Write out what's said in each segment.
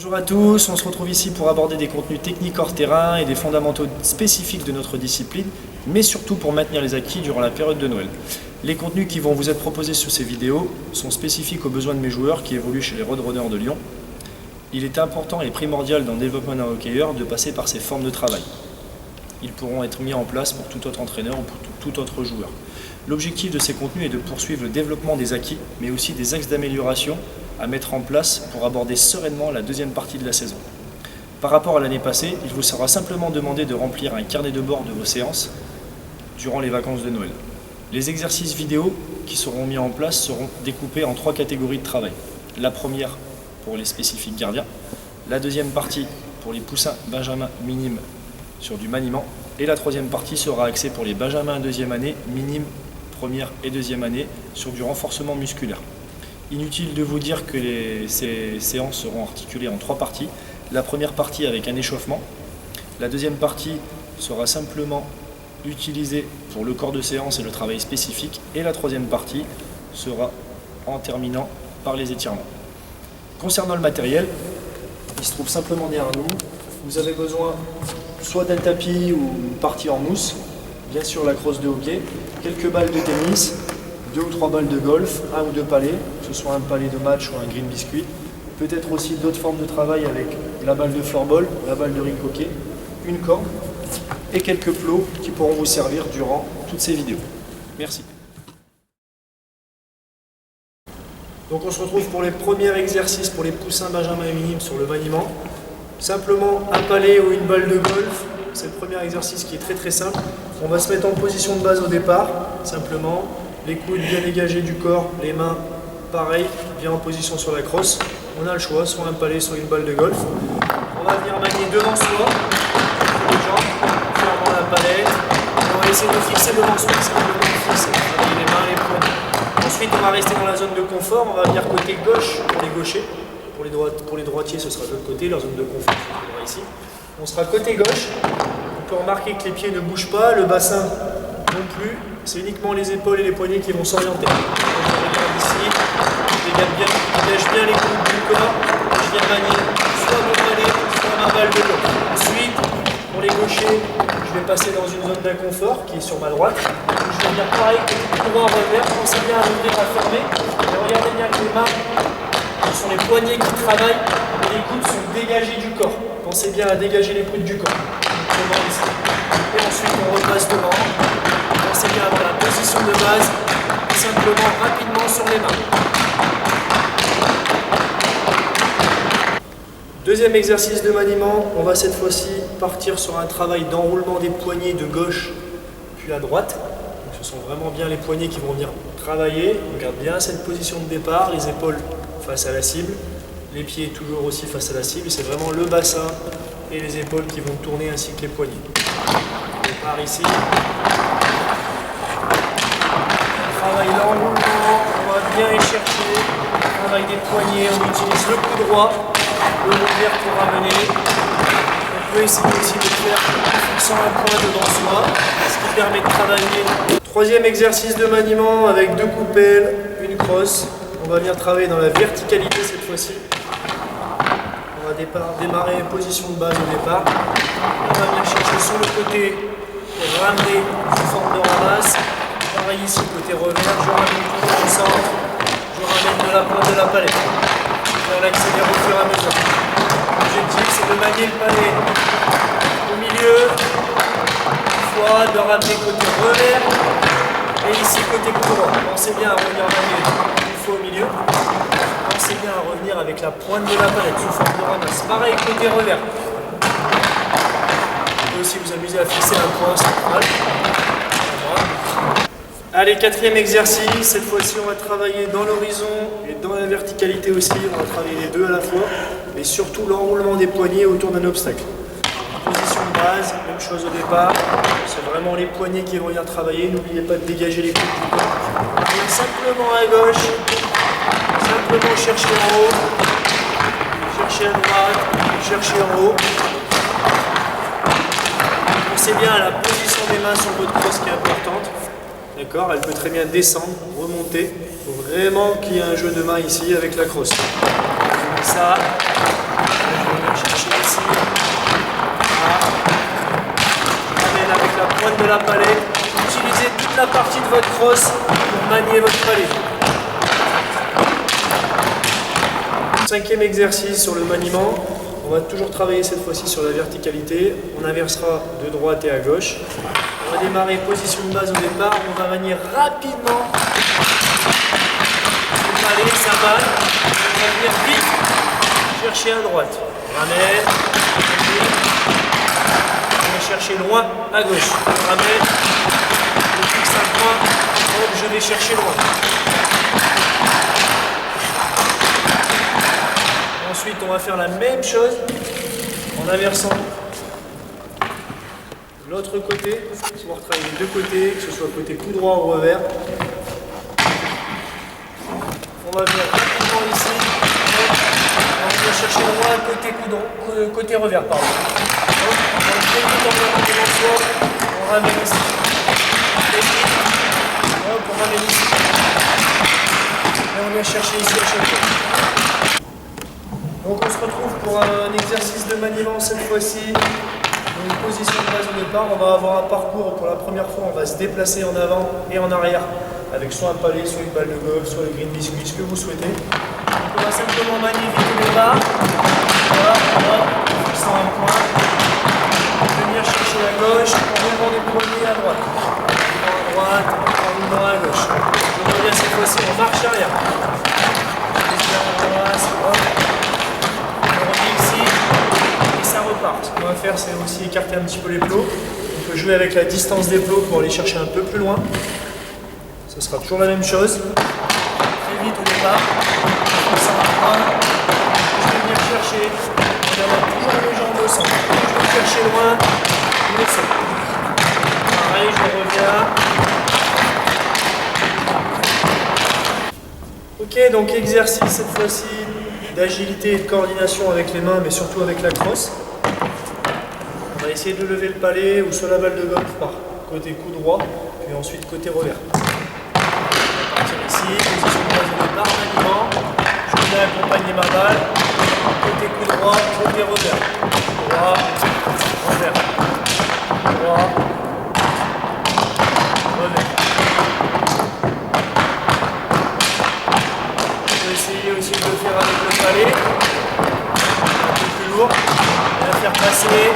Bonjour à tous, on se retrouve ici pour aborder des contenus techniques hors terrain et des fondamentaux spécifiques de notre discipline, mais surtout pour maintenir les acquis durant la période de Noël. Les contenus qui vont vous être proposés sur ces vidéos sont spécifiques aux besoins de mes joueurs qui évoluent chez les Roadrunners de Lyon. Il est important et primordial dans le développement d'un hockeyeur de passer par ces formes de travail. Ils pourront être mis en place pour tout autre entraîneur ou pour tout autre joueur. L'objectif de ces contenus est de poursuivre le développement des acquis, mais aussi des axes d'amélioration à mettre en place pour aborder sereinement la deuxième partie de la saison. Par rapport à l'année passée, il vous sera simplement demandé de remplir un carnet de bord de vos séances durant les vacances de Noël. Les exercices vidéo qui seront mis en place seront découpés en 3 catégories de travail. La première pour les spécifiques gardiens, la deuxième partie pour les poussins benjamins minimes sur du maniement, et la troisième partie sera axée pour les benjamins deuxième année, minimes première et deuxième année sur du renforcement musculaire. Inutile de vous dire que ces séances seront articulées en 3 parties. La première partie avec un échauffement, la deuxième partie sera simplement utilisée pour le corps de séance et le travail spécifique, et la troisième partie sera en terminant par les étirements. Concernant le matériel, il se trouve simplement derrière nous. Vous avez besoin soit d'un tapis ou une partie en mousse, bien sûr la crosse de hockey, quelques balles de tennis, 2 ou 3 balles de golf, 1 ou 2 palets, que ce soit un palet de match ou un green biscuit. Peut-être aussi d'autres formes de travail avec la balle de floorball, la balle de rink hockey, une corde et quelques plots qui pourront vous servir durant toutes ces vidéos. Merci. Donc on se retrouve pour les premiers exercices pour les poussins benjamins et minimes sur le maniement. Simplement un palet ou une balle de golf, c'est le premier exercice qui est très simple. On va se mettre en position de base au départ, simplement. Les coudes bien dégagés du corps, les mains pareil, bien en position sur la crosse. On a le choix, soit un palet, soit une balle de golf. On va venir manier devant soi, les jambes, fermant la palette. On va essayer de fixer devant soi, simplement fixer les mains, les poings. Ensuite, on va rester dans la zone de confort. On va venir côté gauche pour les gauchers. Pour les droitiers, ce sera de l'autre côté, leur zone de confort sera ici. On sera côté gauche. On peut remarquer que les pieds ne bougent pas, le bassin non plus. C'est uniquement les épaules et les poignets qui vont s'orienter. Je regarde ici, je dégage bien les coudes du corps. Je viens manier soit mon palais, soit ma balle de golf. Ensuite, pour les gauchers, je vais passer dans une zone d'inconfort qui est sur ma droite. Je vais venir pareil, courant revers, pensez bien à ouvrir, à fermer. Et regardez bien que les mains, ce sont les poignets qui travaillent et les coudes sont dégagés du corps. Pensez bien à dégager les coudes du corps. Ici. Et ensuite, on repasse devant. Pensez bien à avoir la position de base, simplement rapidement sur les mains. Deuxième exercice de maniement, on va cette fois-ci partir sur un travail d'enroulement des poignets de gauche puis à droite. Donc, ce sont vraiment bien les poignets qui vont venir travailler. On garde bien cette position de départ, les épaules face à la cible, les pieds toujours aussi face à la cible. C'est vraiment le bassin et les épaules qui vont tourner ainsi que les poignets. On part ici. Travail l'enroulement, on va bien y chercher. Travail des poignets, on utilise le coup droit, le revers pour ramener. On peut essayer aussi de faire en fixant un point devant soi, ce qui permet de travailler. Troisième exercice de maniement avec 2 coupelles, une crosse. On va venir travailler dans la verticalité cette fois-ci. On va démarrer position de base au départ. On va venir chercher sur le côté pour ramener sous forme de ramasse. Pareil ici, côté revers, je ramène tout au centre, je ramène de la pointe de la palette. Je vais l'accélérer au fur et à mesure. L'objectif, c'est de manier le palais au milieu, une fois, de ramener côté revers, et ici côté courant. Pensez bien à revenir manier une fois au milieu. Pensez bien à revenir avec la pointe de la palette sous forme de ramasse. Pareil, côté revers. Vous pouvez aussi vous amuser à fixer un point central. Allez, 4e exercice, cette fois-ci on va travailler dans l'horizon et dans la verticalité aussi, on va travailler les deux à la fois, mais surtout l'enroulement des poignets autour d'un obstacle. Position de base, même chose au départ, c'est vraiment les poignets qui vont venir travailler, n'oubliez pas de dégager les coudes du corps. Et simplement à gauche, simplement chercher en haut, chercher à droite, chercher en haut. Pensez bien à la position des mains sur votre crosse qui est importante. D'accord, elle peut très bien descendre, remonter. Il faut vraiment qu'il y ait un jeu de main ici avec la crosse. Ça, votre crosse pour manier votre palais. Cinquième exercice sur le maniement. On va toujours travailler cette fois-ci sur la verticalité. On inversera de droite et à gauche. On va démarrer position de base au départ. On va manier rapidement. Allez, ça va. On va venir vite chercher à droite. Ramène. On va chercher loin à gauche. Ramène. Je fixe un point. Hop, je vais chercher loin. Ensuite, on va faire la même chose en inversant l'autre côté. On va pouvoir travailler les deux côtés, que ce soit côté coup droit ou revers. On va venir rapidement ici. On va chercher loin côté revers. Pardon. On ramène ici. Hop, on ramène ici. Et on vient chercher ici à chaque fois. Donc on se retrouve pour un exercice de maniement cette fois-ci. Dans une position de base au départ, on va avoir un parcours où pour la première fois on va se déplacer en avant et en arrière avec soit un palais, soit une balle de golf, soit le green biscuit, ce que vous souhaitez. Donc on va simplement manier vite au départ. Voilà, en fixant un point. Venir chercher à gauche, en relevant des poignets à droite. À droite, en relevant à gauche. Je reviens cette fois-ci en marche arrière. Ce qu'on va faire, c'est aussi écarter un petit peu les plots. On peut jouer avec la distance des plots pour aller chercher un peu plus loin. Ce sera toujours la même chose. Très vite au départ. Je vais venir chercher. On va avoir toujours les jambes au centre. Je vais chercher loin. Je descends. Pareil, je reviens. Ok, donc exercice cette fois-ci d'agilité et de coordination avec les mains, mais surtout avec la crosse. On va essayer de lever le palais ou soit la balle de golf par côté coup droit, puis ensuite côté revers. On va partir ici, position de base au départ, maniement. Je viens accompagner ma balle, côté coup droit, côté revers. Droit, revers. Droit, revers. Je peux essayer aussi de le faire avec le palais, un peu plus lourd, et la faire passer.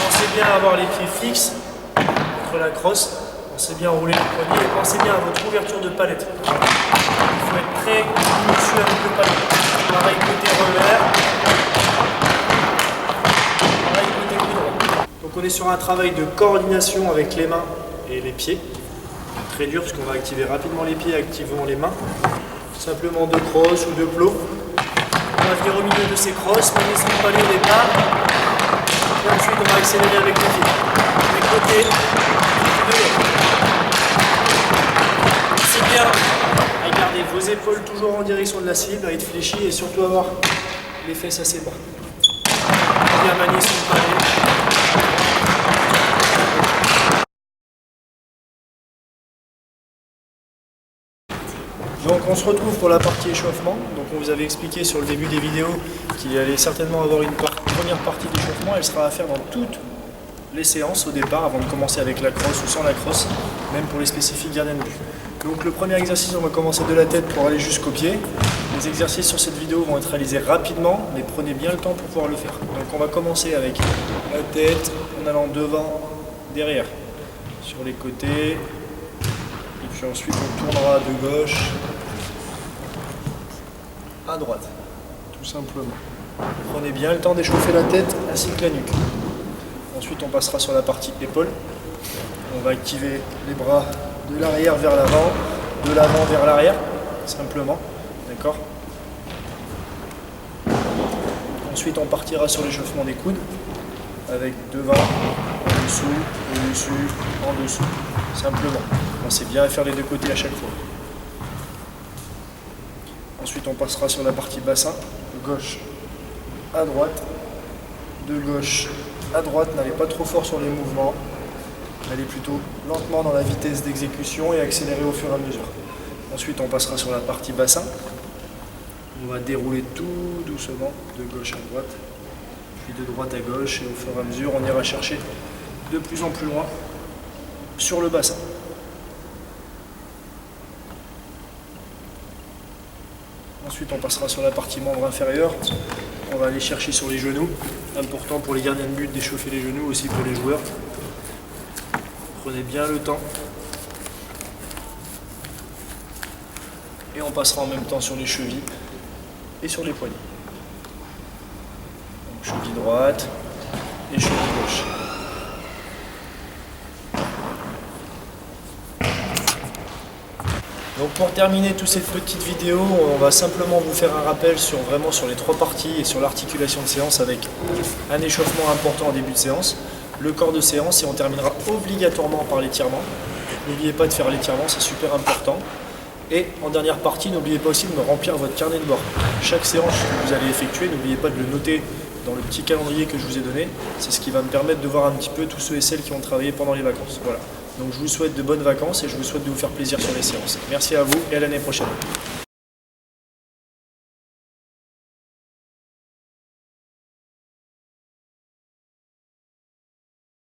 Pensez bien à avoir les pieds fixes contre la crosse, pensez bien à rouler le poignet et pensez bien à votre ouverture de palette. Il faut être très minutieux avec le palais. Pareil côté revers, pareil côté coup droit. Donc on est sur un travail de coordination avec les mains et les pieds. Très dur parce qu'on va activer rapidement les pieds, activons les mains. Simplement deux crosses ou deux plots. On va venir au milieu de ces crosses, manier son palais au départ. Et ensuite on va accélérer avec les pieds. Les côtés, c'est bien à garder vos épaules toujours en direction de la cible, à être fléchi et surtout avoir les fesses assez bas. Bien manier son palais. Donc on se retrouve pour la partie échauffement. Donc on vous avait expliqué sur le début des vidéos qu'il allait certainement avoir une première partie d'échauffement. Elle sera à faire dans toutes les séances au départ, avant de commencer avec la crosse ou sans la crosse, même pour les spécifiques gardiens de but. Donc le premier exercice, on va commencer de la tête pour aller jusqu'au pied. Les exercices sur cette vidéo vont être réalisés rapidement, mais prenez bien le temps pour pouvoir le faire. Donc on va commencer avec la tête en allant devant, derrière, sur les côtés. Et puis ensuite on tournera de gauche à droite, tout simplement. Prenez bien le temps d'échauffer la tête ainsi que la nuque. Ensuite on passera sur la partie épaule. On va activer les bras de l'arrière vers l'avant, de l'avant vers l'arrière, simplement. D'accord ? Ensuite on partira sur l'échauffement des coudes avec devant, en dessous, au-dessus, en dessous, simplement. Pensez bien à faire les deux côtés à chaque fois. Ensuite on passera sur la partie bassin, de gauche à droite, de gauche à droite, n'allez pas trop fort sur les mouvements, allez plutôt lentement dans la vitesse d'exécution et accélérer au fur et à mesure. Ensuite on passera sur la partie bassin, on va dérouler tout doucement de gauche à droite, puis de droite à gauche, et au fur et à mesure, on ira chercher de plus en plus loin sur le bassin. Ensuite, on passera sur la partie membre inférieur. On va aller chercher sur les genoux. Important pour les gardiens de but d'échauffer les genoux, aussi pour les joueurs. Prenez bien le temps. Et on passera en même temps sur les chevilles et sur les poignets. Donc, cheville droite et cheville gauche. Donc pour terminer toute cette petite vidéo, on va simplement vous faire un rappel sur les trois parties et sur l'articulation de séance avec un échauffement important en début de séance, le corps de séance et on terminera obligatoirement par l'étirement. N'oubliez pas de faire l'étirement, c'est super important. Et en dernière partie, n'oubliez pas aussi de me remplir votre carnet de bord. Chaque séance que vous allez effectuer, n'oubliez pas de le noter dans le petit calendrier que je vous ai donné. C'est ce qui va me permettre de voir un petit peu tous ceux et celles qui ont travaillé pendant les vacances. Voilà. Donc je vous souhaite de bonnes vacances et je vous souhaite de vous faire plaisir sur les séances. Merci à vous et à l'année prochaine.